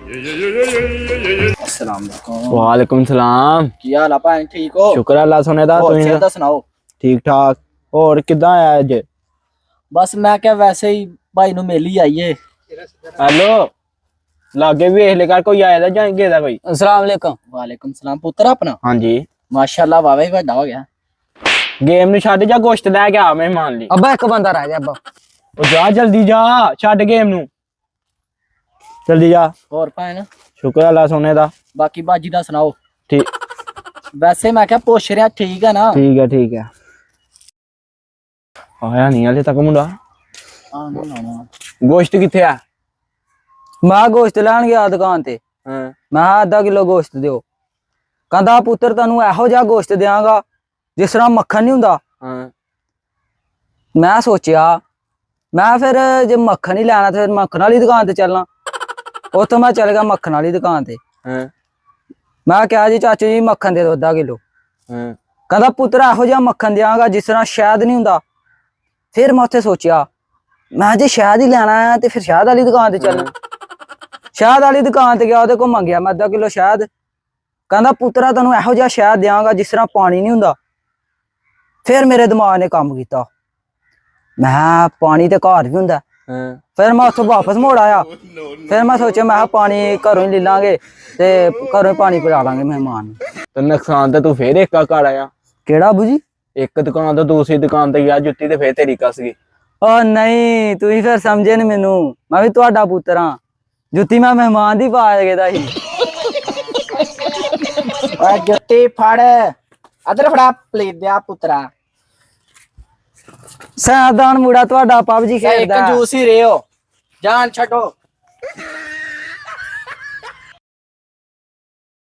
अस्सलाम वालेकुम। वालेकुम सलाम। की हाल है भाई, ठीक हो? शुक्र अल्लाह सोने दा। और तुसीं सेहत सुनाओ? ठीक ठाक। और किदां आया अज? बस मैं क्या वैसे ही भाई नु मिल ही आईए। हेलो लागे भी वेख ले कर कोई आया दा जां गेदा कोई। अस्सलाम वालेकुम। वालेकुम सलाम। पुत्र अपना हाँ जी माशाल्लाह वावे ही बड़ा हो गया। गेम नु छड्ड जा गोश्त लै के आ मेहमान ली। अब्बा एक बंदा रह गया अब्बा। ओ जा जल्दी जा छड्ड गेम नु जल्दी जा। और भैन शुक्र अल्लाह सोने दा। बाकी बाजी दा सुनाओ? ठीक वैसे मैं क्या पुछ रहा, ठीक है ना? ठीक है आया नहीं हले तक मुंडा। गोश्त किथे है? मैं गोश्त लैन गया दुकान ते। हां मैं आधा किलो गोश्त दियो। कहंदा पुत्र तैनू एहो जिहा गोश्त देंगा जिस तरह मक्खन नहीं हुंदा। हां मैं सोचिया मैं फिर जे मक्खन ही लैना ते फिर मक्खन वाली दुकान ते चलना। उत्थों मैं चल गया मक्खन वाली दुकान ते। हां मैं कहा जी चाचू जी मक्खन दे दो आधा किलो। हां कहंदा पुत्र एहो जिहा मक्खन देंगा जिस तरह शहद नहीं हुंदा। फिर मैं उत्थे सोचिया मैं जे शहद ही लेना है ते फिर शहद वाली दुकान ते चलना। शहद वाली दुकान ते गया, ओहदे को मंगया मैं आधा किलो शहद। कहंदा पुत्रा तैनू एहो जिहा शहद देंगा जिस तरह पानी नहीं हुंदा। फिर मेरे दिमाग ने काम किया, मैं पानी ते घर भी हुंदा। हां फिर मैं उत्थों वापस मोड़ आया। फिर मैं सोचा मैं पानी घरों ही ले लांगे ते घरों ही पानी पिला लांगे मेहमान। तो नुकसान तो तू फिर एक कर आया। केड़ा अबू जी? एक दुकान तो दूसरी दुकान ते गया जुत्ती ते फिर तेरी कस गई। ओ नहीं तू ही फिर समझे नहीं मैनू, मैं भी तुहाडा पुत्तर हां। जुत्ती मैं मेहमान दी पा गेदा ही। ओए जुत्ती फड़, अदर फड़ा प्लेट दे पुत्रा। सैदान मुड़ा तुहाडा पबजी एक खेलदा। कंजूस ही रहे हो, जान छड्डो।